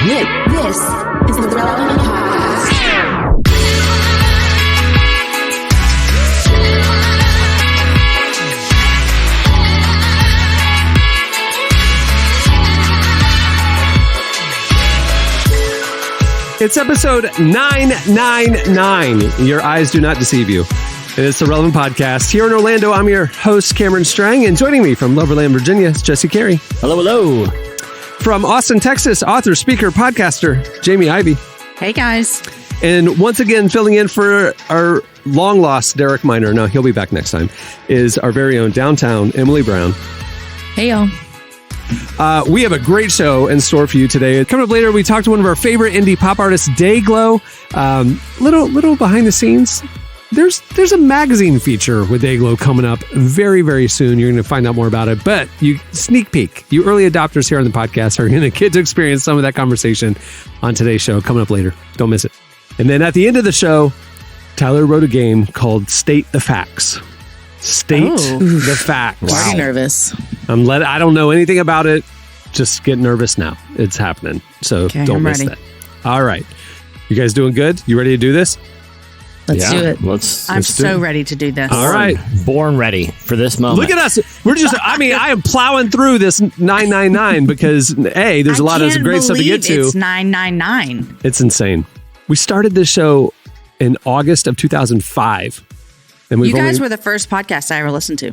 This is the Relevant Podcast. It's episode 999. Your eyes do not deceive you. And it's the Relevant Podcast. Here in Orlando, I'm your host, Cameron Strang, and joining me from Loverland, Virginia, is Jesse Carey. Hello, hello. From Austin, Texas, author, speaker, podcaster, Jamie Ivey. Hey, guys. And once again, filling in for our long-lost Derek Minor, no, he'll be back next time, is our very own downtown Emily Brown. Hey, y'all. We have a great show in store for you today. Coming up later, we talked to one of our favorite indie pop artists, Dayglow. Little behind the scenes. There's a magazine feature with Dayglow coming up very, very soon. You're going to find out more about it. But you sneak peek. You early adopters here on the podcast are going to get to experience some of that conversation on today's show coming up later. Don't miss it. And then at the end of the show, Tyler wrote a game called State the Facts. State the Facts. Wow. Already nervous. I don't know anything about it. Just get nervous now. It's happening. So don't miss that. All right. You guys doing good? You ready to do this? Let's do it. I'm so ready to do this. All right. Born ready for this moment. Look at us. We're just, I am plowing through this 999 because, there's a lot of great stuff to get to. It's 999. It's insane. We started this show in August of 2005. And you guys were the first podcast I ever listened to.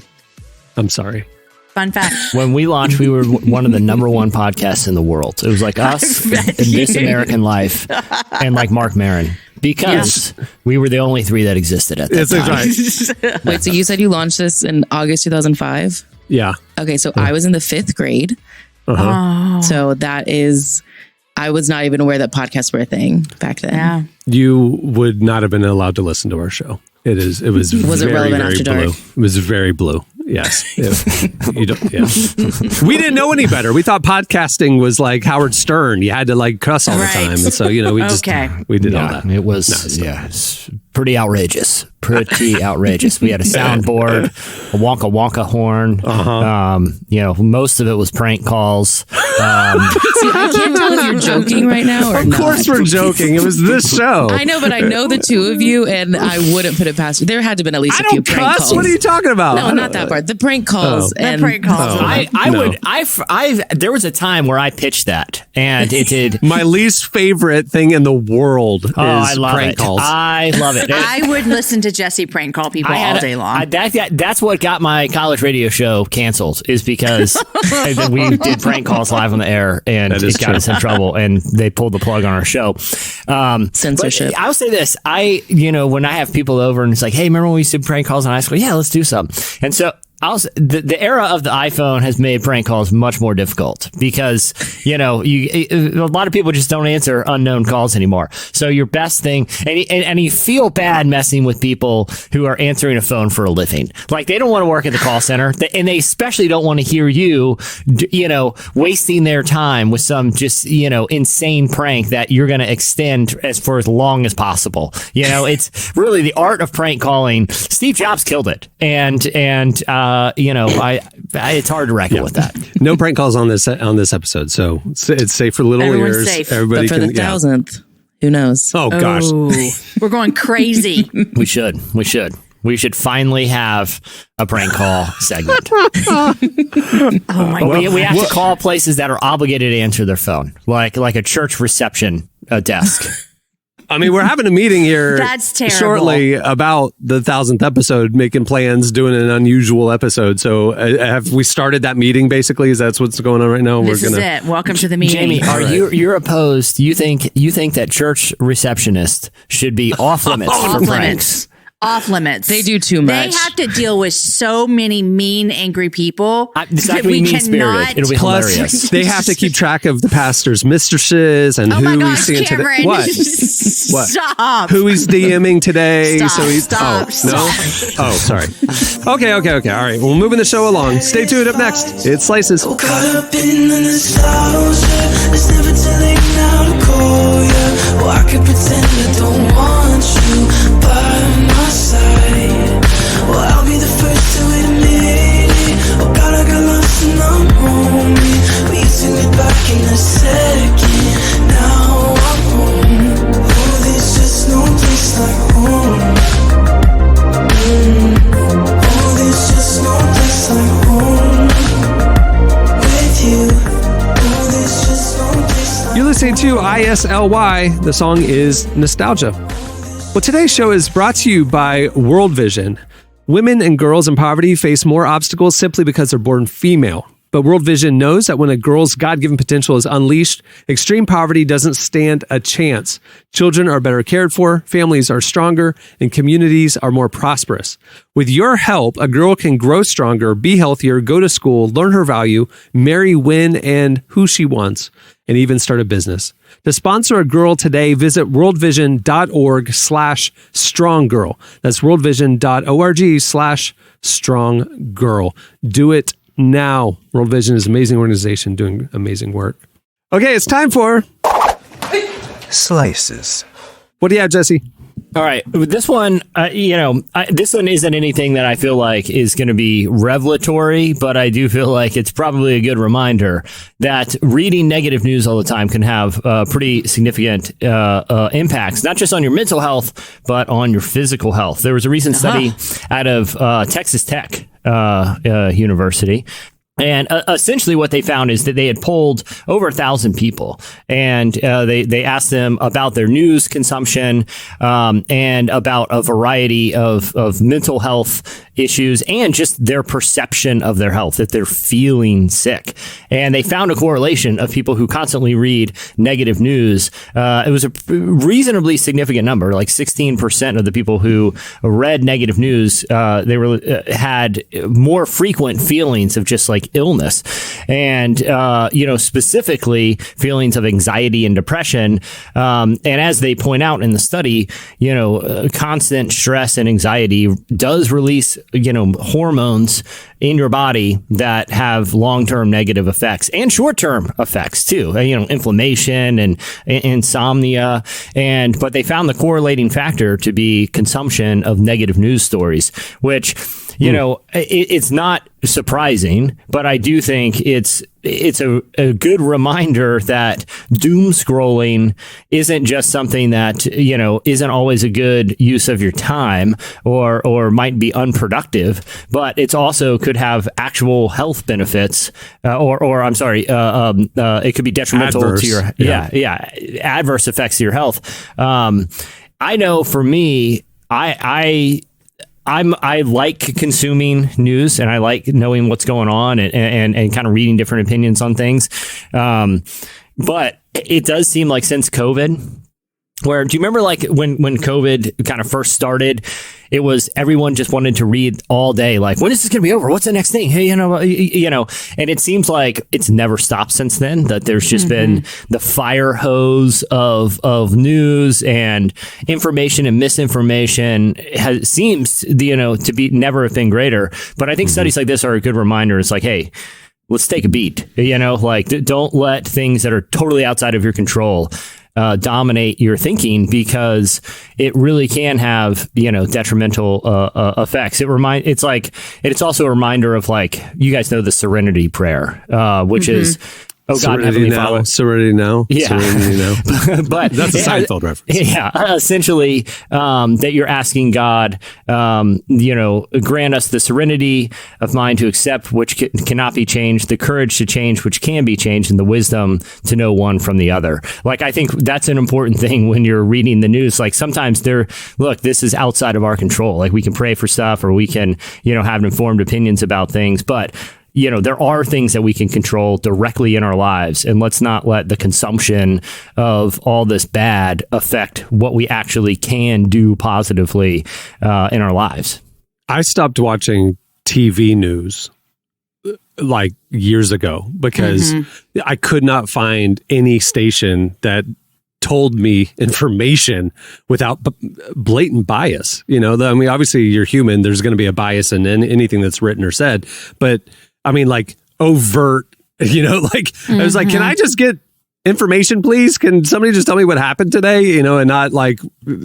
I'm sorry. Fun fact. When we launched, we were one of the number one podcasts in the world. It was like us and This American Life and like Mark Maron. Because we were the only three that existed at that time. Right. Wait, so you said you launched this in August 2005? Yeah. Okay, so I was in the 5th grade. Uh-huh. Oh. So I was not even aware that podcasts were a thing back then. Yeah. You would not have been allowed to listen to our show. Was it very, relevant very after blue. dark? It was very blue. Yes. We didn't know any better. We thought podcasting was like Howard Stern. You had to like cuss all the time. And so, we did all that. It was, it's pretty outrageous. We had a soundboard, a Wonka Wonka horn. Uh-huh. Most of it was prank calls. See, I can't tell if you're joking right now or not. Of course we're joking. It was this show. I know, but I know the two of you, and I wouldn't put it past you. There had to have been at least a few prank calls. What are you talking about? No, not that part. The prank calls. The prank calls. There was a time where I pitched that, and it did. My least favorite thing in the world is prank calls. I love it. I would listen to Jesse prank call people all day long. That's what got my college radio show canceled, is because we did prank calls live on the air, and it got us in trouble, and they pulled the plug on our show. Censorship. I'll say this. When I have people over and it's like, hey, remember when we used to prank calls in high school? Yeah, let's do something. And so the era of the iPhone has made prank calls much more difficult because, a lot of people just don't answer unknown calls anymore. So your best thing, and you feel bad messing with people who are answering a phone for a living. Like, they don't want to work at the call center, and they especially don't want to hear you, wasting their time with some just, insane prank that you're going to extend for as long as possible. It's really the art of prank calling. Steve Jobs killed it. And it's hard to reckon with that. No prank calls on this episode, so it's safe for little Everyone's ears. safe. Everybody But for the 1000th, who knows? Oh gosh, we're going crazy. We should finally have a prank call segment. Oh my God. We have to call places that are obligated to answer their phone, like a church reception desk. I mean, we're having a meeting here That's terrible. shortly about the 1000th episode, making plans, doing an unusual episode. So have we started that meeting, basically? Is that what's going on right now? This is it. Welcome to the meeting. Jamie, you're opposed? You think that church receptionists should be off limits for pranks? Off limits. They do too much. They have to deal with so many mean, angry people. It's not going to be mean-spirited. It'll be hilarious. They have to keep track of the pastor's mistresses and who he's seeing today. What? Stop. Who he's DMing today. Stop. No? Oh, sorry. Okay. All right. We're moving the show along. Stay tuned. Up next, it's Slices. Caught up in the nostalgia. It's never too late now to call you. Well, I could pretend I don't want you by my side. Well, I'll be the first to admit it. Oh God, I got lost in the moment. We used to get back in a second. Now NOSLY. The song is Nostalgia. Well, today's show is brought to you by World Vision. Women and girls in poverty face more obstacles simply because they're born female. But World Vision knows that when a girl's God-given potential is unleashed, extreme poverty doesn't stand a chance. Children are better cared for, families are stronger, and communities are more prosperous. With your help, a girl can grow stronger, be healthier, go to school, learn her value, marry, win, and who she wants, and even start a business. To sponsor a girl today, visit worldvision.org/stronggirl. That's worldvision.org/stronggirl. Do it now. World Vision is an amazing organization doing amazing work. Okay, it's time for Slices. What do you have, Jesse? All right. This one, this one isn't anything that I feel like is going to be revelatory, but I do feel like it's probably a good reminder that reading negative news all the time can have pretty significant impacts, not just on your mental health, but on your physical health. There was a recent study out of Texas Tech University. And essentially what they found is that they had polled over 1,000 people, and they asked them about their news consumption and about a variety of mental health issues and just their perception of their health, if they're feeling sick. And they found a correlation of people who constantly read negative news. It was a reasonably significant number, like 16% of the people who read negative news, had more frequent feelings of just like illness and, specifically feelings of anxiety and depression. And as they point out in the study, constant stress and anxiety does release, hormones in your body that have long-term negative effects and short-term effects too, inflammation and insomnia. But they found the correlating factor to be consumption of negative news stories, which, it's not surprising, but I do think it's a good reminder that doom scrolling isn't just something that, isn't always a good use of your time or might be unproductive, but it's also could have actual health benefits, it could be detrimental Adverse, to your, adverse effects to your health. I know for me, I like consuming news and I like knowing what's going on and kind of reading different opinions on things. But it does seem like since COVID, where do you remember like when COVID kind of first started, it was everyone just wanted to read all day. Like, when is this going to be over? What's the next thing? Hey, and it seems like it's never stopped since then, that there's just been the fire hose of news and information and misinformation seems, to be never have been greater. But I think studies like this are a good reminder. It's like, hey, let's take a beat, don't let things that are totally outside of your control dominate your thinking, because it really can have, detrimental effects. It's also a reminder of, like, you guys know the Serenity Prayer, which is, oh God, Heavenly Father. Serenity now. Yeah. Serenity now. But that's a Seinfeld reference. Yeah. Essentially, that you're asking God, grant us the serenity of mind to accept which cannot be changed, the courage to change which can be changed, and the wisdom to know one from the other. Like, I think that's an important thing when you're reading the news. Like, sometimes this is outside of our control. Like, we can pray for stuff, or we can, have informed opinions about things, but there are things that we can control directly in our lives, and let's not let the consumption of all this bad affect what we actually can do positively in our lives. I stopped watching TV news like years ago because I could not find any station that told me information without blatant bias. Obviously you're human. There's going to be a bias in anything that's written or said, but like overt, I was like, can I just get information, please? Can somebody just tell me what happened today, and not like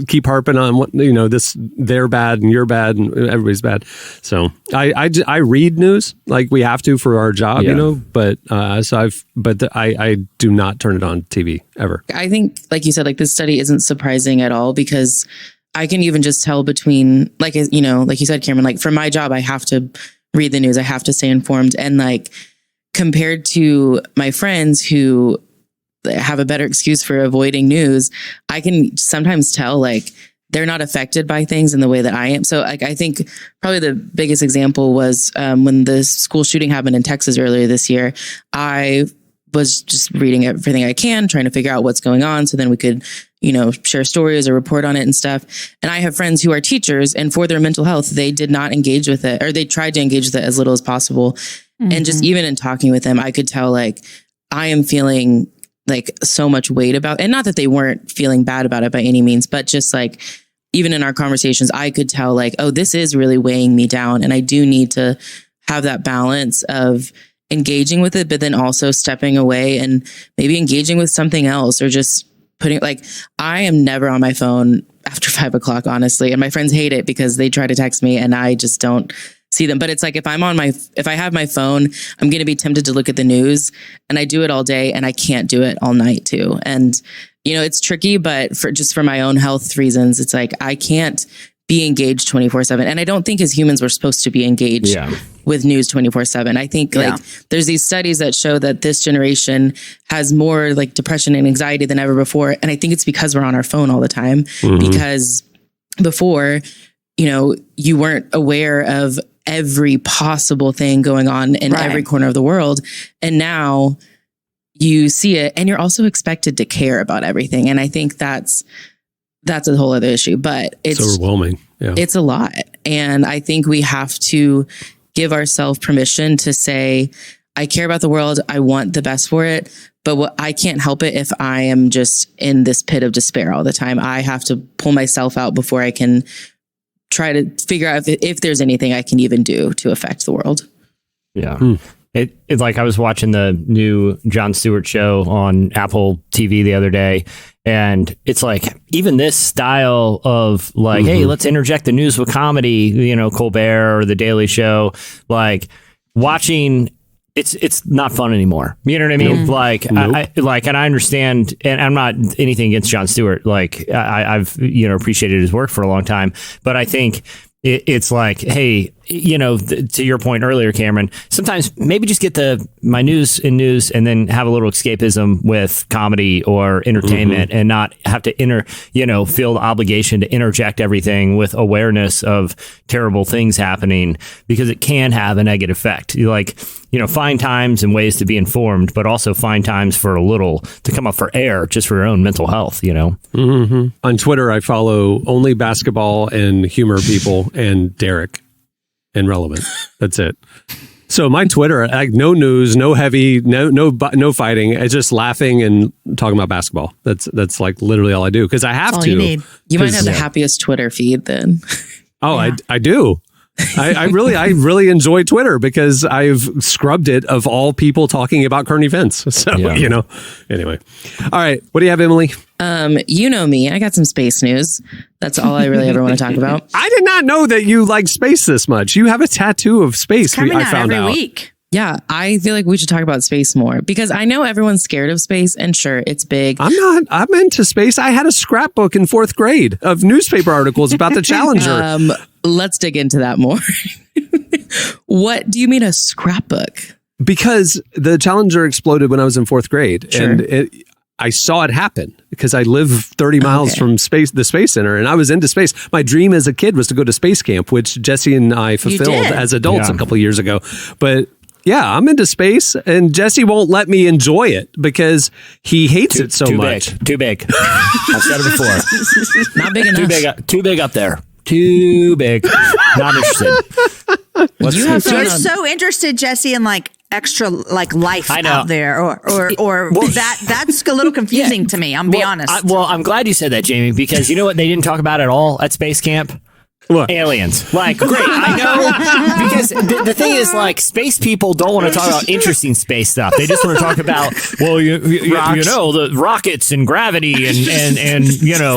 keep harping on what, they're bad and you're bad and everybody's bad. So I read news like we have to for our job, but I do not turn it on TV ever. I think, like you said, like this study isn't surprising at all, because I can even just tell between, like you said, Cameron, like for my job, I have to read the news. I have to stay informed. And like, compared to my friends who have a better excuse for avoiding news, I can sometimes tell like they're not affected by things in the way that I am. So like, I think probably the biggest example was when the school shooting happened in Texas earlier this year. I was just reading everything I can, trying to figure out what's going on. So then we could, share stories or report on it and stuff. And I have friends who are teachers, and for their mental health, they did not engage with it, or they tried to engage with it as little as possible. Mm-hmm. And just even in talking with them, I could tell like I am feeling like so much weight about, and not that they weren't feeling bad about it by any means, but just like, even in our conversations, I could tell like, oh, this is really weighing me down. And I do need to have that balance of engaging with it, but then also stepping away and maybe engaging with something else, or just putting like, I am never on my phone after 5 o'clock, honestly. And my friends hate it because they try to text me and I just don't see them. But it's like, if I have my phone, I'm going to be tempted to look at the news, and I do it all day and I can't do it all night too. And, it's tricky, but for my own health reasons, it's like, I can't be engaged 24/7. And I don't think as humans, we're supposed to be engaged with news 24/7. I think like there's these studies that show that this generation has more like depression and anxiety than ever before. And I think it's because we're on our phone all the time, because before, you weren't aware of every possible thing going on in every corner of the world. And now you see it, and you're also expected to care about everything. And I think that's a whole other issue, but it's overwhelming. Yeah. It's a lot. And I think we have to give ourselves permission to say, I care about the world. I want the best for it, but I can't help it if I am just in this pit of despair all the time. I have to pull myself out before I can try to figure out if there's anything I can even do to affect the world. Yeah. It's like I was watching the new Jon Stewart show on Apple TV the other day, and it's like even this style of like, hey, let's interject the news with comedy, Colbert or The Daily Show, like watching. It's not fun anymore. You know what I mean? Like, nope. And I understand, and I'm not anything against Jon Stewart. Like, I've appreciated his work for a long time, but I think it's like, hey, to your point earlier, Cameron, sometimes maybe just get my news and then have a little escapism with comedy or entertainment, and not have to feel the obligation to interject everything with awareness of terrible things happening, because it can have a negative effect. Find times and ways to be informed, but also find times for a little to come up for air just for your own mental health, On Twitter, I follow only basketball and humor people and Derek and Relevant. That's it. So my Twitter, like, no news, no heavy, no fighting. It's just laughing and talking about basketball. That's like literally all I do, because I have all to. You need. You might have the happiest Twitter feed then. Oh, yeah. I do. I really enjoy Twitter because I've scrubbed it of all people talking about current events. So, anyway. All right. What do you have, Emily? You know me. I got some space news. That's all I really ever want to talk about. I did not know that you like space this much. You have a tattoo of space. It's coming out every week. Yeah, I feel like we should talk about space more, because I know everyone's scared of space, and sure, it's big. I'm not. I'm into space. I had a scrapbook in 4th grade of newspaper articles about the Challenger. Let's dig into that more. What do you mean a scrapbook? Because the Challenger exploded when I was in 4th grade, sure. And I saw it happen because I live 30 miles from the Space Center, and I was into space. My dream as a kid was to go to space camp, which Jesse and I fulfilled as adults a couple years ago. But yeah, I'm into space, and Jesse won't let me enjoy it because he hates it so much. Too big. I've said it before. Not big enough. Too big up there. Too big. Not interested. You're so interested, Jesse, in like extra like life out there, or that's a little confusing to me. I'm be honest. I'm glad you said that, Jamie, because you know what they didn't talk about at all at Space Camp? What? Aliens. Like, great. I know, because the thing is, like, space people don't want to talk about interesting space stuff. They just want to talk about, well, the rockets and gravity and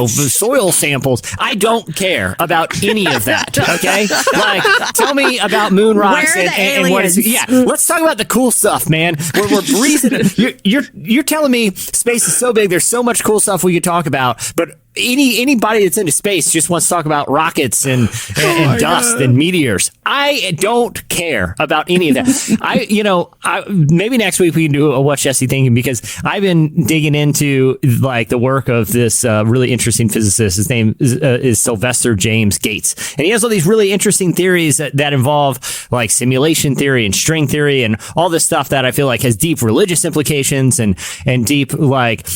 soil samples. I don't care about any of that. Okay, like, tell me about moon rocks and what is. Yeah, let's talk about the cool stuff, man. We're breezing. You're telling me space is so big. There's so much cool stuff we could talk about, but anybody that's into space just wants to talk about rockets and dust and meteors. I don't care about any of that. Maybe next week we can do a What's Jesse Thinking, because I've been digging into like the work of this really interesting physicist. His name is Sylvester James Gates, and he has all these really interesting theories that involve like simulation theory and string theory and all this stuff that I feel like has deep religious implications and deep like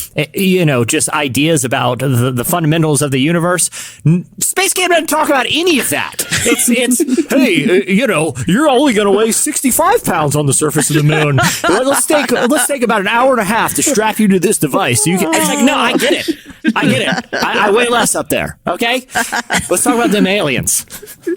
just ideas about the fundamentals of the universe. Space Camp doesn't talk about any of that. It's hey, you're only going to weigh 65 pounds on the surface of the moon. Let's take about an hour and a half to strap you to this device. It's like, no, I get it. I weigh less up there. Okay, let's talk about them aliens.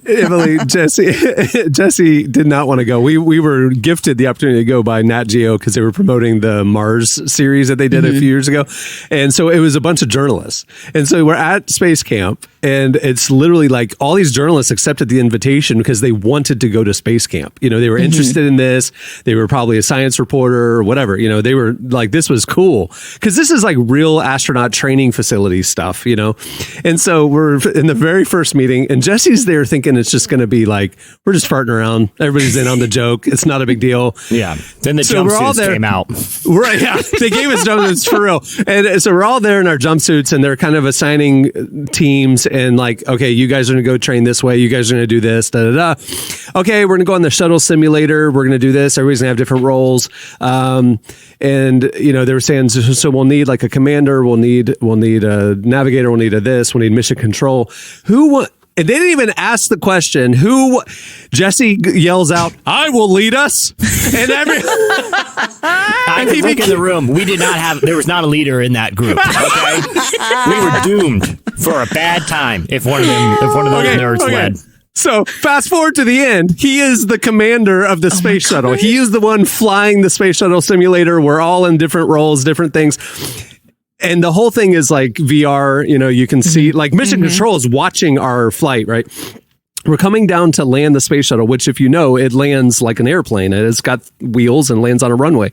Emily, Jesse did not want to go. We were gifted the opportunity to go by Nat Geo because they were promoting the Mars series that they did a few years ago, and so it was a bunch of journalists, and so we're at Space Camp, and it's literally like all these journalists accepted the invitation because they wanted to go to Space Camp. They were interested in this. They were probably a science reporter or whatever. They were like, this was cool because this is like real astronaut training facility stuff. And so we're in the very first meeting, and Jesse's there thinking it's just going to be like, we're just farting around. Everybody's in on the joke. It's not a big deal. Yeah. Then the jumpsuits came out. Right. Yeah. They gave us jumpsuits for real. And so we're all there in our jumpsuits, and they're kind of assigning teams and like, okay, you guys are going to go train this way. You guys are going to do this. Da, da, da. Okay. We're going to go on the shuttle simulator. We're going to do this. Everybody's going to have different roles. And they were saying, so we'll need like a commander. We'll need a navigator. We'll need a this. We'll need mission control. And they didn't even ask the question. Jesse yells out, "I will lead us." And I could look in the room. There was not a leader in that group. Okay, we were doomed for a bad time if one of those nerds led. So fast forward to the end. He is the commander of the space shuttle. He is the one flying the space shuttle simulator. We're all in different roles, different things. And the whole thing is like VR, you can see like mission control is watching our flight, right? We're coming down to land the space shuttle, which if it lands like an airplane. It's got wheels and lands on a runway.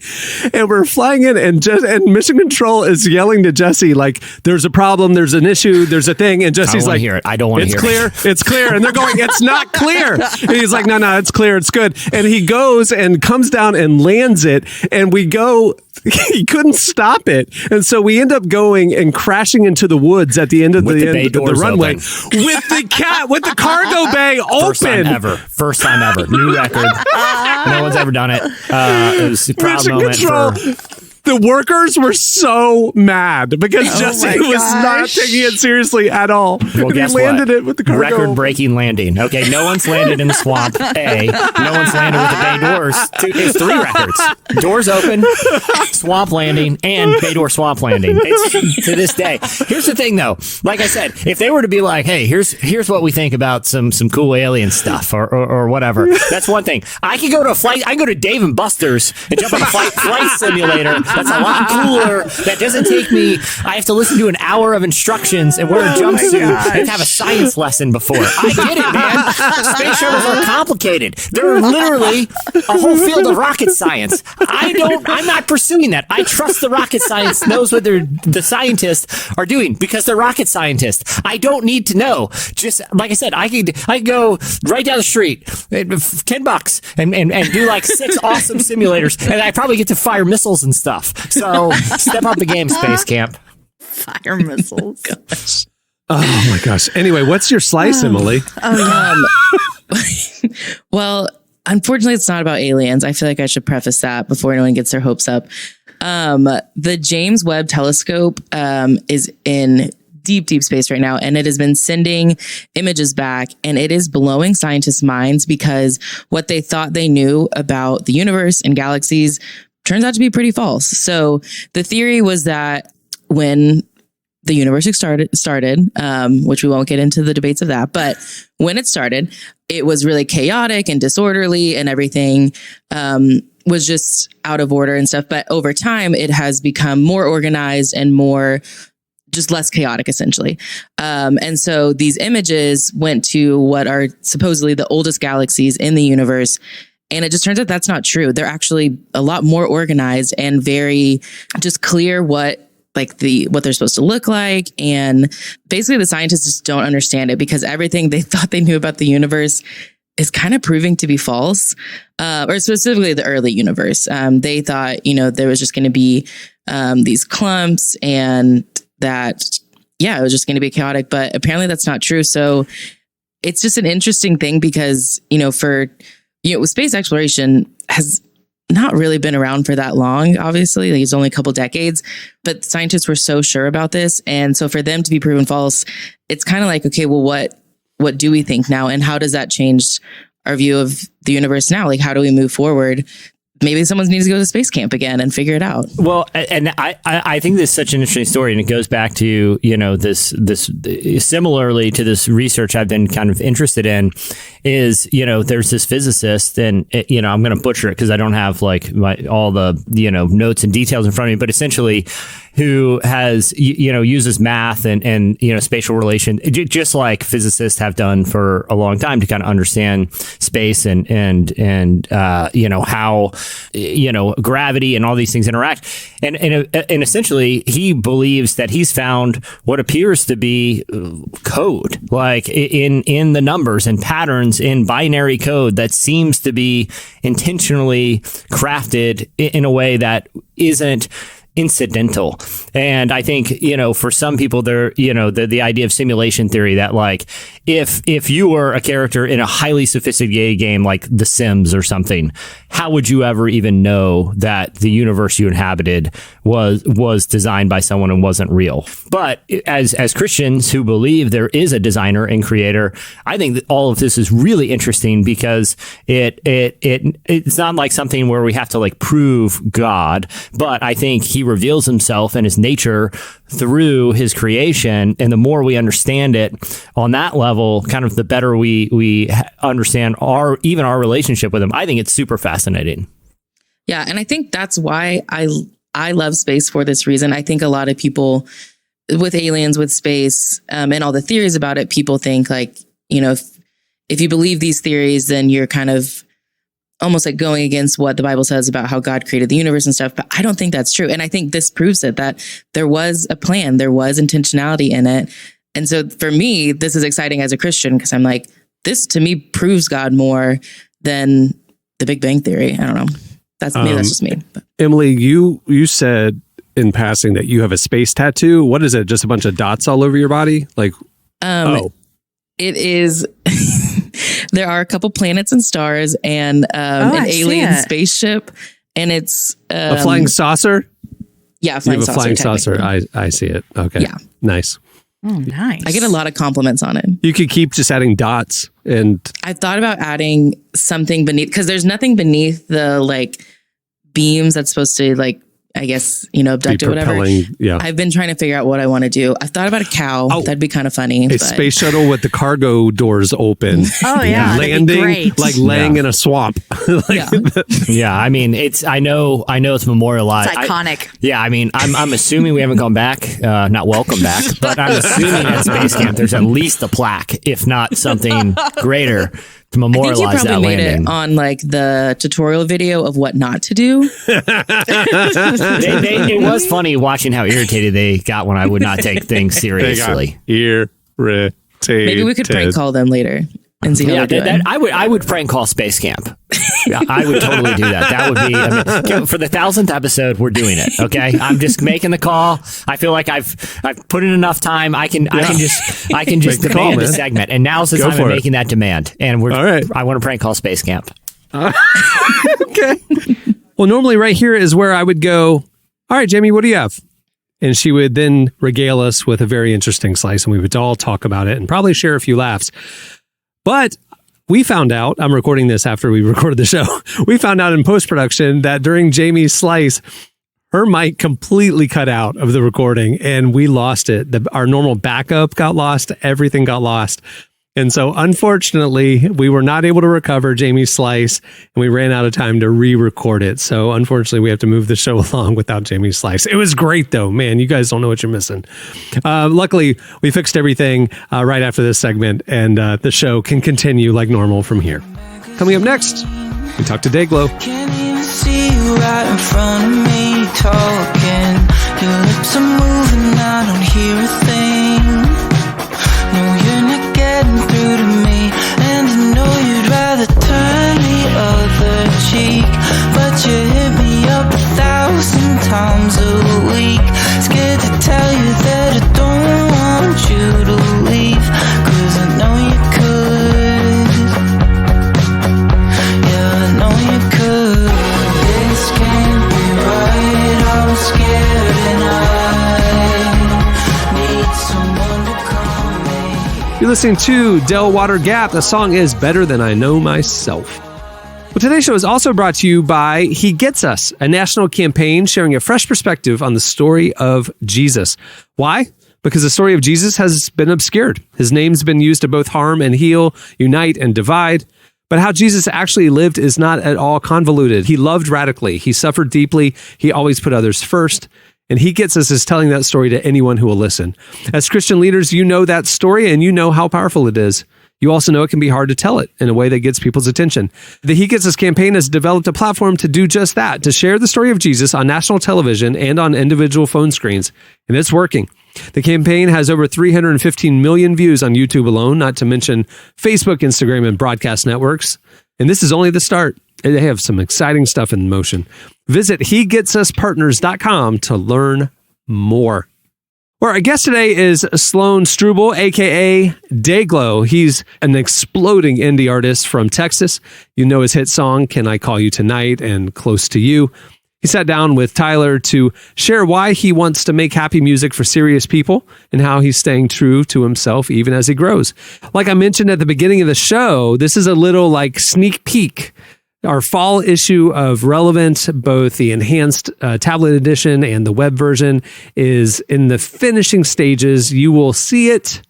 And we're flying in, and mission control is yelling to Jesse, like, there's a problem, there's an issue, there's a thing. And Jesse's like, hear it. I don't want to hear it. It's clear. And they're going, it's not clear. And he's like, no, it's clear. It's good. And he goes and comes down and lands it. And we go, he couldn't stop it. And so we end up going and crashing into the woods at the end of the runway with the cargo bay open. First time ever. New record. No one's ever done it. It was a proud moment for... The workers were so mad because Jesse was not taking it seriously at all. Well, and he landed it with the cargo. Record-breaking landing. Okay, no one's landed in the swamp, A. No one's landed with the bay doors. It's 3 records. Doors open, swamp landing, and bay door swamp landing. It's to this day. Here's the thing, though. Like I said, if they were to be like, hey, here's what we think about some cool alien stuff or whatever, that's one thing. I could go to a flight. I can go to Dave & Buster's and jump on a flight simulator. That's a lot cooler. That doesn't take me. I have to listen to an hour of instructions and wear a jumpsuit and have a science lesson before. I get it, man. Space shuttles are complicated. They're literally a whole field of rocket science. I'm not pursuing that. I trust the rocket science knows what the scientists are doing because they're rocket scientists. I don't need to know. Just like I said, I could go right down the street, $10 and do like 6 awesome simulators, and I probably get to fire missiles and stuff. So step up the game, Space Camp. Fire missiles. Gosh. Oh my gosh. Anyway, what's your slice, Emily? Well, unfortunately, it's not about aliens. I feel like I should preface that before anyone gets their hopes up. The James Webb Telescope is in deep space right now, and it has been sending images back, and it is blowing scientists' minds because what they thought they knew about the universe and galaxies turns out to be pretty false. So the theory was that when the universe started, which we won't get into the debates of that, but when it started, it was really chaotic and disorderly, and everything was just out of order and stuff. But over time, it has become more organized and just less chaotic, essentially. And so these images went to what are supposedly the oldest galaxies in the universe. And it just turns out that's not true. They're actually a lot more organized and very just clear what like what they're supposed to look like. And basically the scientists just don't understand it because everything they thought they knew about the universe is kind of proving to be false, or specifically the early universe. They thought, there was just going to be these clumps and that, it was just going to be chaotic, but apparently that's not true. So it's just an interesting thing because, space exploration has not really been around for that long, obviously. Like it's only a couple decades, but scientists were so sure about this. And so for them to be proven false, it's kind of like, okay, well, what do we think now? And how does that change our view of the universe now? Like, how do we move forward? Maybe someone needs to go to space camp again and figure it out. Well, and I think this is such an interesting story, and it goes back to, this similarly to this research I've been kind of interested in is, there's this physicist, and I'm going to butcher it because I don't have like all the, notes and details in front of me, but essentially who has, uses math and spatial relation, just like physicists have done for a long time to kind of understand space and how, gravity and all these things interact. And essentially he believes that he's found what appears to be code, like in the numbers and patterns in binary code that seems to be intentionally crafted in a way that isn't incidental. And I think, for some people there, the idea of simulation theory that like, if you were a character in a highly sophisticated game like The Sims or something, how would you ever even know that the universe you inhabited was designed by someone and wasn't real? But as Christians who believe there is a designer and creator, I think that all of this is really interesting because it's not like something where we have to like prove God, but I think he reveals himself and his nature through his creation. And the more we understand it on that level, kind of the better we understand our relationship with him. I think it's super fascinating. Yeah. And I think that's why I love space for this reason. I think a lot of people with aliens, with space, and all the theories about it, people think like, if you believe these theories, then you're kind of almost like going against what the Bible says about how God created the universe and stuff. But I don't think that's true. And I think this proves it, that there was a plan, there was intentionality in it. And so for me, this is exciting as a Christian because I'm like, this to me proves God more than the Big Bang Theory. I don't know. Maybe that's just me. But. Emily, you said in passing that you have a space tattoo. What is it? Just a bunch of dots all over your body? Like, it is. There are a couple planets and stars and an alien spaceship, and it's a flying saucer. Yeah, flying saucer. I see it. Okay. Yeah. Nice. Oh, nice. I get a lot of compliments on it. You could keep just adding dots, and I've thought about adding something beneath because there's nothing beneath the like beams that's supposed to like, I guess, abduct or whatever. Yeah. I've been trying to figure out what I want to do. I've thought about a cow. That'd be kind of funny. A space shuttle with the cargo doors open. Oh yeah. Landing, like laying in a swamp. Yeah. I mean, I know it's memorialized. It's iconic. I mean, I'm assuming we haven't gone back, not welcome back, but I'm assuming at space camp, there's at least a plaque, if not something greater, to memorialize that landing. I think you probably made it on like the tutorial video of what not to do. It was funny watching how irritated they got when I would not take things seriously. Irritated. Maybe we could prank call them later and see how they're doing. I would prank call Space Camp. Yeah, I would totally do that. That would be for the 1,000th episode. We're doing it. Okay, I'm just making the call. I feel like I've put in enough time. I can just demand a segment, and now's the time I'm making that demand. And we're all right. I want to prank call Space Camp. Okay. Well, normally right here is where I would go, all right, Jamie, what do you have? And she would then regale us with a very interesting slice, and we would all talk about it and probably share a few laughs. But we found out, I'm recording this after we recorded the show, we found out in post-production that during Jamie's slice, her mic completely cut out of the recording, and we lost it. Our normal backup got lost. Everything got lost. And so, unfortunately, we were not able to recover Jamie's slice, and we ran out of time to re-record it. So, unfortunately, we have to move the show along without Jamie's slice. It was great, though. Man, you guys don't know what you're missing. Luckily, we fixed everything right after this segment, and the show can continue like normal from here. Coming up next, we talk to Dayglow. Can't even see you right in front of me talking. Your lips lips are moving, I don't hear a thing. No, you're not getting through to me, and I know you'd rather turn the other cheek, but you hit me up 1,000 times a week. Scared to tell you that I don't want you to leave, 'cause I know you could. Yeah, I know you could. This can't be right, I was scared and I need someone to calm me. You're listening to Del Water Gap. The song is Better Than I Know Myself. Well, today's show is also brought to you by He Gets Us, a national campaign sharing a fresh perspective on the story of Jesus. Why? Because the story of Jesus has been obscured. His name's been used to both harm and heal, unite and divide. But how Jesus actually lived is not at all convoluted. He loved radically. He suffered deeply. He always put others first. And He Gets Us is telling that story to anyone who will listen. As Christian leaders, you know that story and you know how powerful it is. You also know it can be hard to tell it in a way that gets people's attention. The He Gets Us campaign has developed a platform to do just that, to share the story of Jesus on national television and on individual phone screens. And it's working. The campaign has over 315 million views on YouTube alone, not to mention Facebook, Instagram, and broadcast networks. And this is only the start. They have some exciting stuff in motion. Visit HeGetsUsPartners.com to learn more. Well, our guest today is Sloan Struble, a.k.a. Dayglow. He's an exploding indie artist from Texas. You know his hit song, Can I Call You Tonight, and Close to You. He sat down with Tyler to share why he wants to make happy music for serious people and how he's staying true to himself even as he grows. Like I mentioned at the beginning of the show, this is a little like sneak peek. Our fall issue of Relevant, both the enhanced tablet edition and the web version, is in the finishing stages. You will see it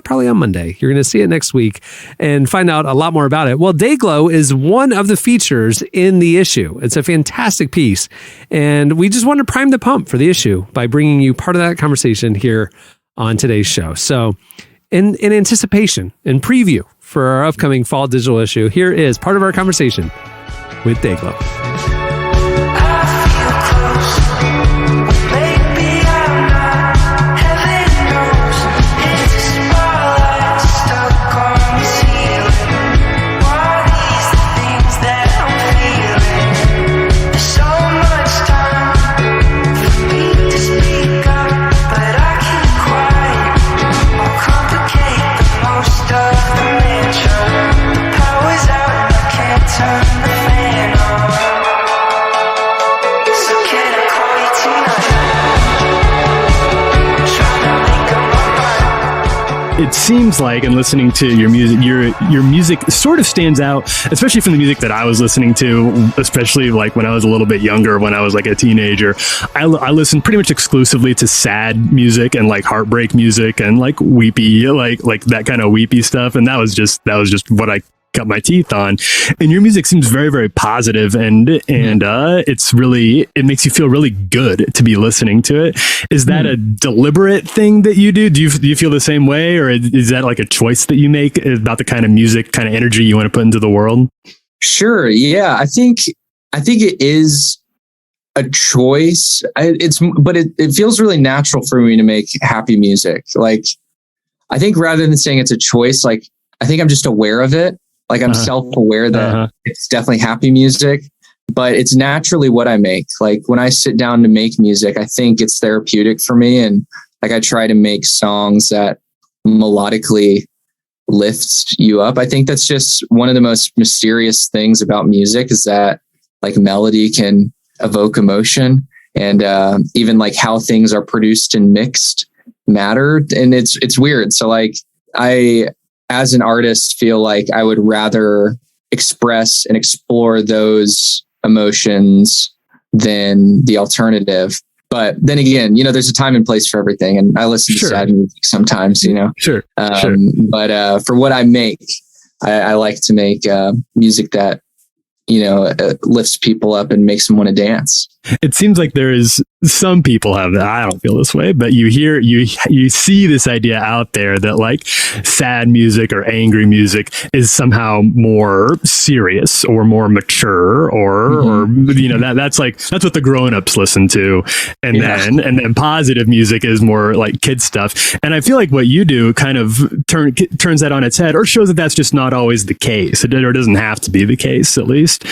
probably on Monday. You're going to see it next week and find out a lot more about it. Well, Dayglow is one of the features in the issue. It's a fantastic piece. And we just want to prime the pump for the issue by bringing you part of that conversation here on today's show. So in anticipation and preview for our upcoming fall digital issue, here is part of our conversation with Dayglow. It seems like, in listening to your music sort of stands out, especially from the music that I was listening to, especially like when I was a little bit younger, when I was like a teenager. I listened pretty much exclusively to sad music and like heartbreak music and like weepy, like that kind of weepy stuff. And that was just what I cut my teeth on. And your music seems very, very positive, and it makes you feel really good to be listening to it. Is that a deliberate thing that you do? Do you feel the same way, or is that like a choice that you make about the kind of music, kind of energy you want to put into the world? Sure. Yeah. I think it is a choice. But it feels really natural for me to make happy music. Like, I think rather than saying it's a choice, like, I think I'm just aware of it. Like, I'm self-aware that it's definitely happy music, but it's naturally what I make. Like, when I sit down to make music, I think it's therapeutic for me. And like, I try to make songs that melodically lifts you up. I think that's just one of the most mysterious things about music, is that like melody can evoke emotion, and even like how things are produced and mixed matter. And it's weird. So like, I, as an artist, feel like I would rather express and explore those emotions than the alternative. But then again, there's a time and place for everything. And I listen to sad music sometimes, Sure. But for what I make, I like to make music that lifts people up and makes them want to dance. It seems like there is some people have that. I don't feel this way, but you see this idea out there that like sad music or angry music is somehow more serious or more mature or that's what the grown-ups listen to. And then positive music is more like kid stuff. And I feel like what you do kind of turns that on its head, or shows that that's just not always the case. It doesn't have to be the case, at least.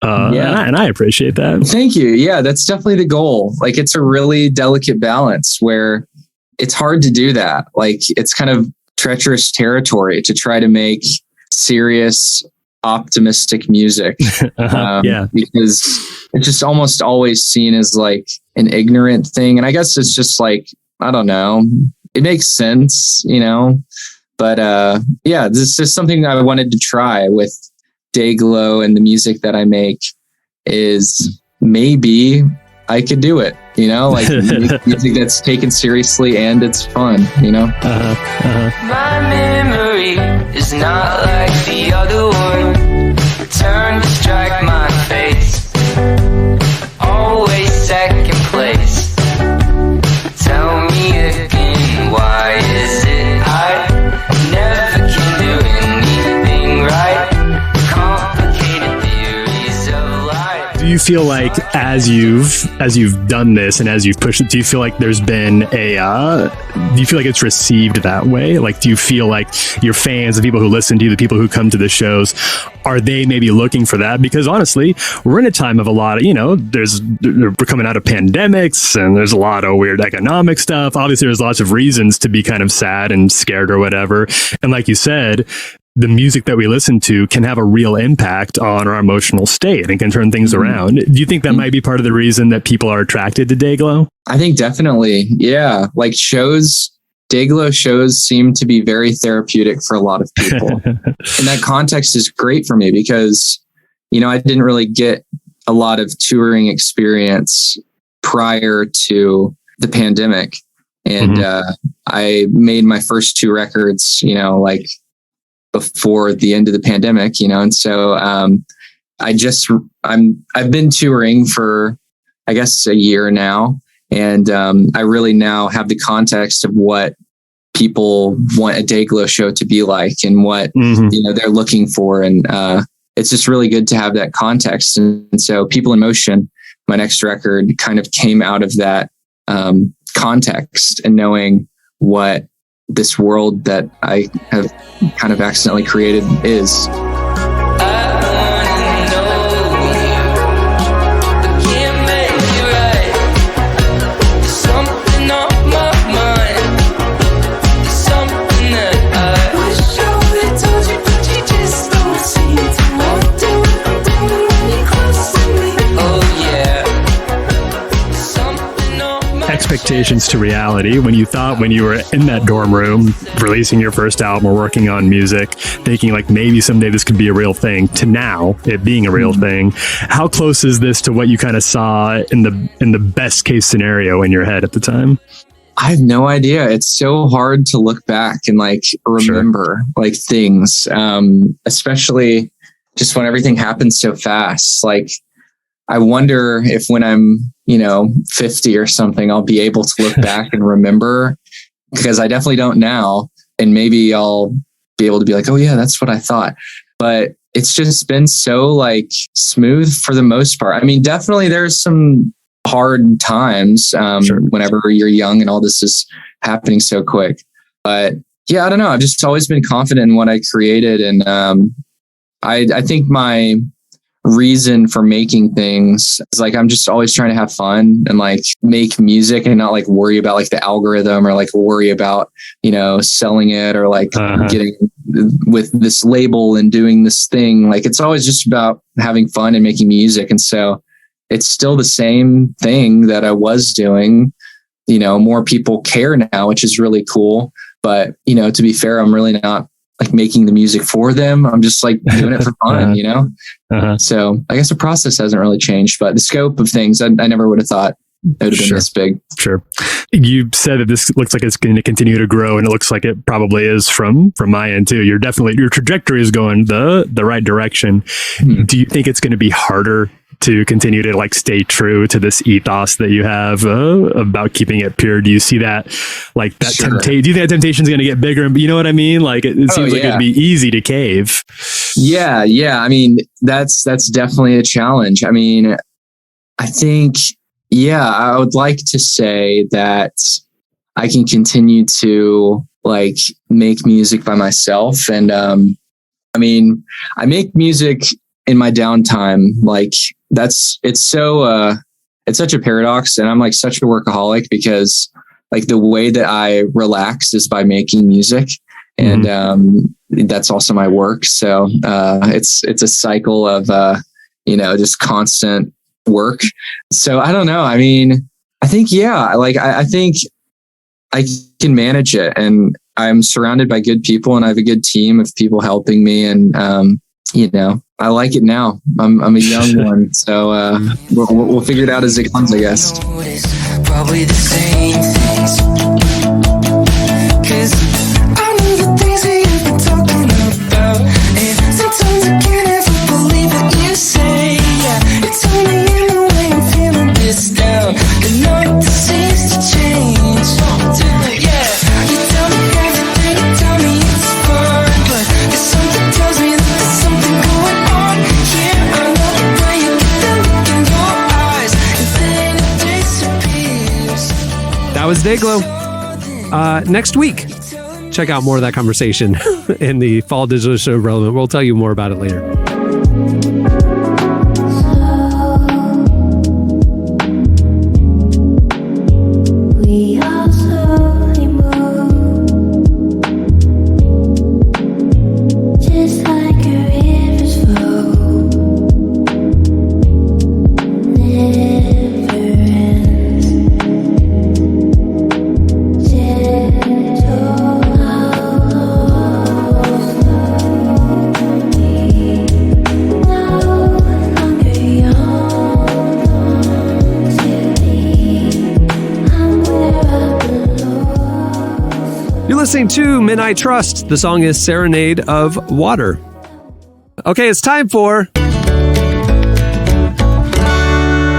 And I appreciate that. Thank you. Yeah, that's definitely the goal. Like, it's a really delicate balance where it's hard to do that. Like, it's kind of treacherous territory to try to make serious, optimistic music. Because it's just almost always seen as like an ignorant thing. And I guess it's just like, I don't know, it makes sense, but this is something I wanted to try with Dayglow and the music that I make, is maybe I could do it, like music that's taken seriously and it's fun, My memory is not like the other one. Turn to strike my face. Always second place. Tell me again, why is it I never can do anything right? Complicated theories of life. Do you feel like as you've done this and as you've pushed it, do you feel like there's been do you feel like it's received that way? Like, do you feel like your fans, the people who listen to you, the people who come to the shows, are they maybe looking for that? Because honestly, we're in a time of a lot of, we're coming out of pandemics and there's a lot of weird economic stuff. Obviously, there's lots of reasons to be kind of sad and scared or whatever. And like you said, the music that we listen to can have a real impact on our emotional state and can turn things around. Do you think that might be part of the reason that people are attracted to Dayglow? I think definitely. Yeah. Like Dayglow shows seem to be very therapeutic for a lot of people. And that context is great for me because, I didn't really get a lot of touring experience prior to the pandemic. And I made my first 2 records, like before the end of the pandemic, and so I've been touring for, I guess, a year now. And I really now have the context of what people want a Dayglow show to be like and what they're looking for. And it's just really good to have that context. And so People in Motion, my next record, kind of came out of that context and knowing what this world that I have kind of accidentally created is. Expectations to reality, when you were in that dorm room releasing your first album or working on music, thinking like maybe someday this could be a real thing, to now it being a real thing, how close is this to what you kind of saw in the best case scenario in your head at the time? I have no idea. It's so hard to look back and like remember like things, especially just when everything happens so fast. Like, I wonder if when I'm 50 or something, I'll be able to look back and remember, because I definitely don't now. And maybe I'll be able to be like, oh yeah, that's what I thought. But it's just been so like smooth for the most part. I mean, definitely there's some hard times whenever you're young and all this is happening so quick. But yeah, I don't know. I've just always been confident in what I created. And I think my reason for making things is like, I'm just always trying to have fun and like make music and not like worry about like the algorithm or like worry about, selling it or like getting with this label and doing this thing. Like, it's always just about having fun and making music. And so it's still the same thing that I was doing. More people care now, which is really cool. But, to be fair, I'm really not like making the music for them. I'm just like doing it for fun, So I guess the process hasn't really changed, but the scope of things, I never would have thought it would have been this big. Sure. You said that this looks like it's going to continue to grow, and it looks like it probably is from my end too. Your trajectory is going the right direction. Mm-hmm. Do you think it's going to be harder to continue to like stay true to this ethos that you have about keeping it pure? Do you see that like that Sure. do you think that temptation is going to get bigger? And you know what I mean? Like it seems like it'd be easy to cave. Yeah. I mean, that's definitely a challenge. I mean, I think, I would like to say that I can continue to like make music by myself. And I mean, I make music in my downtime. Like it's such a paradox, and I'm like such a workaholic because like the way that I relax is by making music, and that's also my work. So it's a cycle of just constant work. So I don't know. I mean, I think I think I can manage it, and I'm surrounded by good people, and I have a good team of people helping me, and I like it now. I'm a young one, so we'll figure it out as it comes, I guess. Probably the same things. 'Cause I know the things that you've been talking about, and sometimes I can't ever believe what you say. Yeah, it's only in the way I'm feeling this down, and nothing seems to change. Yeah, you tell me everything, you tell me it's fine, but there's something tells me that there's something going on here. I love the way you get that look in your eyes, and then it disappears. That was Dayglow. Next week, check out more of that conversation in the Fall Digital Show Relevant. We'll tell you more about it later. We all slowly move, just like a river's flow, never ends. Gentle hollows slowly, no longer young to be. I'm where I belong. You're listening to Men I Trust. The song is Serenade of Water. Okay, it's time for...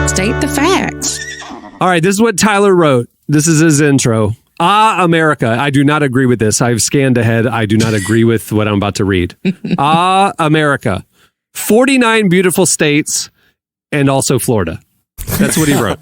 State the facts. All right, this is what Tyler wrote. This is his intro. America. I do not agree with this. I've scanned ahead. I do not agree with what I'm about to read. America. 49 beautiful states and also Florida. That's what he wrote.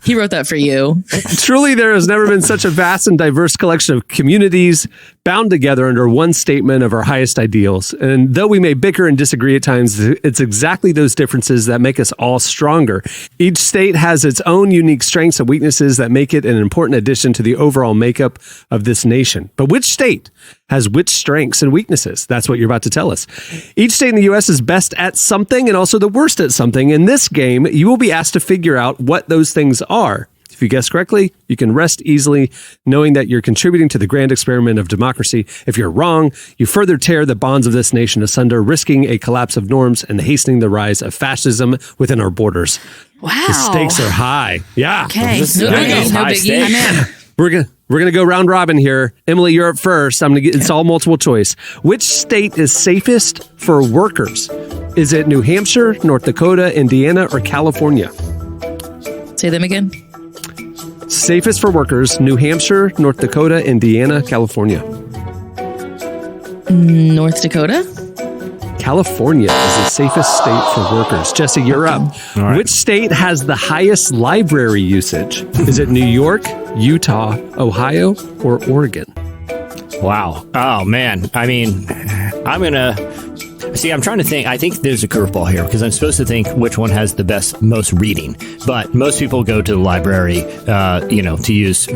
He wrote that for you. Truly, there has never been such a vast and diverse collection of communities bound together under one statement of our highest ideals. And though we may bicker and disagree at times, it's exactly those differences that make us all stronger. Each state has its own unique strengths and weaknesses that make it an important addition to the overall makeup of this nation. But which state has which strengths and weaknesses? That's what you're about to tell us. Each state in the U.S. is best at something and also the worst at something. In this game, you will be asked to figure out what those things are. If you guess correctly, you can rest easily knowing that you're contributing to the grand experiment of democracy. If you're wrong, you further tear the bonds of this nation asunder, risking a collapse of norms and hastening the rise of fascism within our borders. Wow. The stakes are high. Yeah. Okay. No biggie. No biggie. I'm in. We're gonna go round robin here. Emily, you're up first. It's all multiple choice. Which state is safest for workers? Is it New Hampshire, North Dakota, Indiana, or California? Say them again. Safest for workers: New Hampshire, North Dakota, Indiana, California. North Dakota. California is the safest state for workers. Jesse, you're up. All right. Which state has the highest library usage? Is it New York, Utah, Ohio, or Oregon? Wow. Oh, man. I mean, I'm trying to think. I think there's a curveball here because I'm supposed to think which one has the most reading. But most people go to the library, to use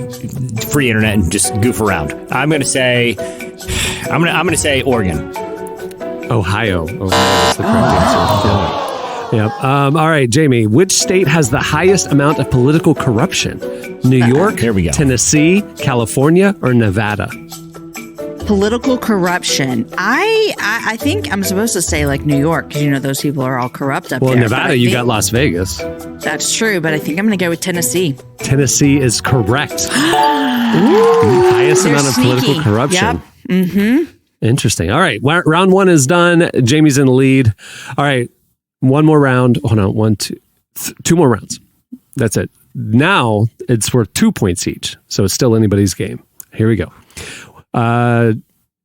free internet and just goof around. I'm going to say Oregon. Ohio. Ohio is the correct answer. Yep. All right, Jamie. Which state has the highest amount of political corruption? New York, Here we go. Tennessee, California, or Nevada? Political corruption. I think I'm supposed to say like New York because those people are all corrupt up well, there. Well, Nevada, you got Las Vegas. That's true, but I think I'm going to go with Tennessee. Tennessee is correct. Highest amount of political corruption. Yep. Mm-hmm. Interesting. All right, round 1 is done. Jamie's in the lead. All right, one more round. Hold on, 2 more rounds. That's it. Now it's worth 2 points each, so it's still anybody's game. Here we go.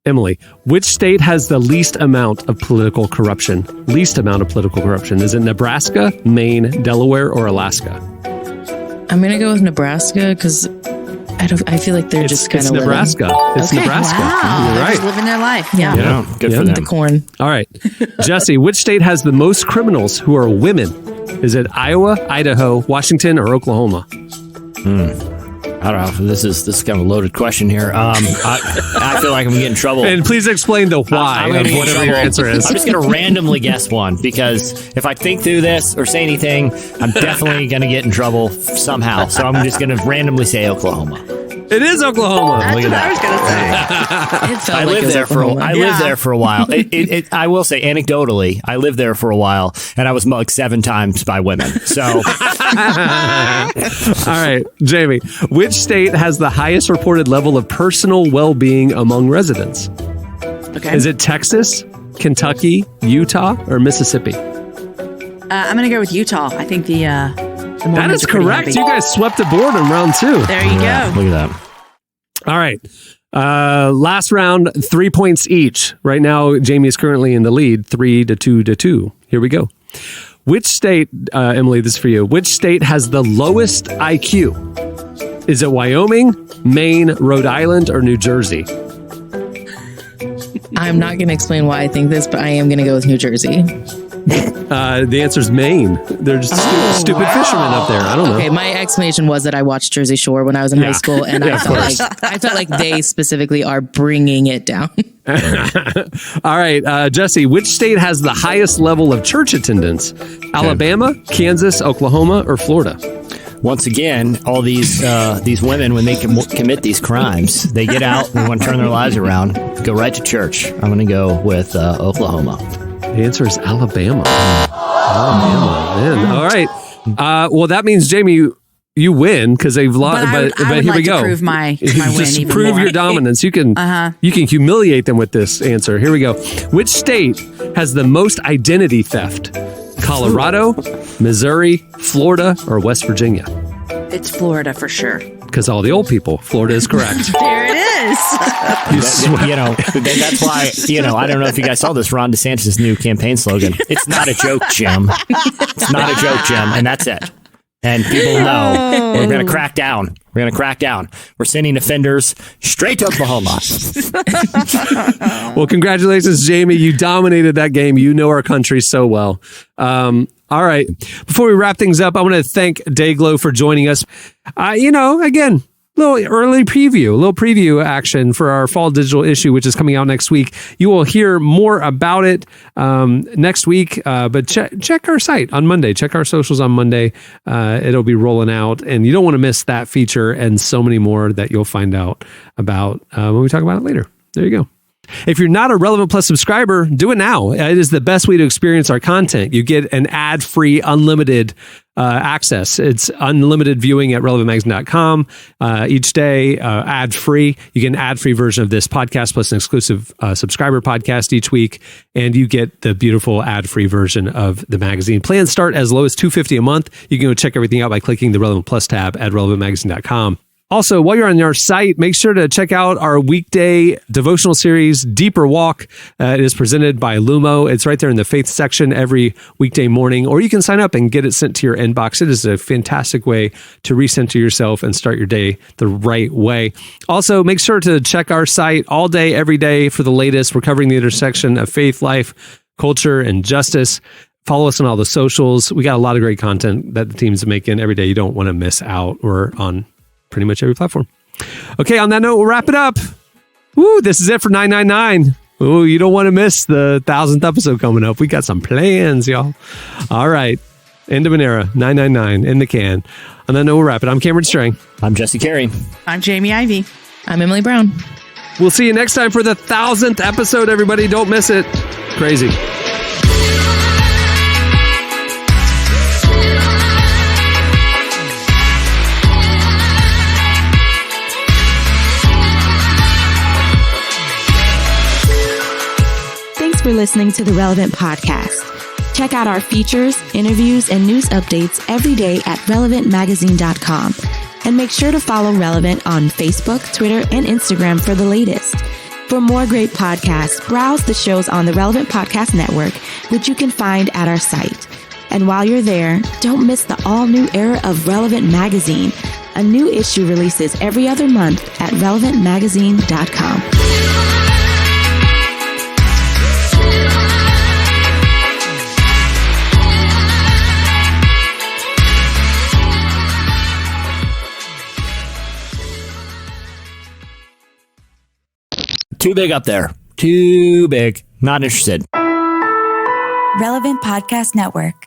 Emily, which state has the least amount of political corruption? Least amount of political corruption. Is it Nebraska, Maine, Delaware, or Alaska? I'm going to go with Nebraska because I feel like they're just kind of Nebraska. It's Nebraska. Wow. You're right. Just living their life. Yeah. Good for them. The corn. All right. Jesse, which state has the most criminals who are women? Is it Iowa, Idaho, Washington, or Oklahoma? I don't know. This is kind of a loaded question here. I feel like I'm getting in trouble. And please explain the why of whatever your answer is. I'm just going to randomly guess one because if I think through this or say anything, I'm definitely going to get in trouble somehow. So I'm just going to randomly say Oklahoma. It is Oklahoma. That's Look at what I that. was going to say. I lived there for a while. I will say anecdotally, I lived there for a while and I was mugged 7 times by women. So, all right, Jamie, which state has the highest reported level of personal well-being among residents? Okay. Is it Texas, Kentucky, Utah, or Mississippi? I'm going to go with Utah. I think the that is correct. You guys swept the board in round 2. There you go. Look at that. All right. Last round, 3 points each. Right now, Jamie is currently in the lead, 3-2. Here we go. Which state, Emily, this is for you. Which state has the lowest IQ? Is it Wyoming, Maine, Rhode Island, or New Jersey? I'm not going to explain why I think this, but I am going to go with New Jersey. The answer is Maine. They're just stupid fishermen up there. I don't know. Okay, my explanation was that I watched Jersey Shore when I was in high school, and I felt like they specifically are bringing it down. All right, Jesse, which state has the highest level of church attendance? Alabama, Kansas, Oklahoma, or Florida? Once again, all these women, when they commit these crimes, they get out and want to turn their lives around, go right to church. I'm going to go with Oklahoma. The answer is Alabama. Alabama, man. All right. Well, that means, Jamie, you win because they've lost. But here we go. To prove my win Just even prove more. your dominance. You can humiliate them with this answer. Here we go. Which state has the most identity theft? Colorado, Missouri, Florida, or West Virginia? It's Florida for sure. Because all the old people. Florida is correct. There it is. That's why, I don't know if you guys saw this, Ron DeSantis' new campaign slogan. It's not a joke, Jim. It's not a joke, Jim. And that's it. And people know we're going to crack down. We're going to crack down. We're sending offenders straight to Oklahoma. Well, congratulations, Jamie. You dominated that game. You know our country so well. All right. Before we wrap things up, I want to thank Dayglow for joining us. Again, a little preview action for our fall digital issue, which is coming out next week. You will hear more about it next week, but check our site on Monday. Check our socials on Monday. It'll be rolling out, and you don't want to miss that feature and so many more that you'll find out about when we talk about it later. There you go. If you're not a Relevant Plus subscriber, do it now. It is the best way to experience our content. You get an ad-free, unlimited access. It's unlimited viewing at relevantmagazine.com each day, ad-free. You get an ad-free version of this podcast plus an exclusive subscriber podcast each week, and you get the beautiful ad-free version of the magazine. Plans start as low as $2.50 a month. You can go check everything out by clicking the Relevant Plus tab at relevantmagazine.com. Also, while you're on our site, make sure to check out our weekday devotional series, Deeper Walk. It is presented by Lumo. It's right there in the faith section every weekday morning, or you can sign up and get it sent to your inbox. It is a fantastic way to recenter yourself and start your day the right way. Also, make sure to check our site all day, every day for the latest. We're covering the intersection of faith, life, culture, and justice. Follow us on all the socials. We got a lot of great content that the team's making every day. You don't want to miss out. We're on pretty much every platform. Okay, on that note, we'll wrap it up. Woo, this is it for 999. Ooh, you don't want to miss the 1,000th episode coming up. We got some plans, y'all. All right, end of an era, 999 in the can. On that note, we'll wrap it. I'm Cameron Strang. I'm Jesse Carey. I'm Jamie Ivey. I'm Emily Brown. We'll see you next time for the 1000th episode, everybody. Don't miss it. Crazy. Thanks for listening to the Relevant Podcast. Check out our features, interviews, and news updates every day at relevantmagazine.com. And make sure to follow Relevant on Facebook, Twitter, and Instagram for the latest. For more great podcasts, browse the shows on the Relevant Podcast Network, which you can find at our site. And while you're there, don't miss the all-new era of Relevant Magazine. A new issue releases every other month at relevantmagazine.com. Too big up there. Too big. Not interested. Relevant Podcast Network.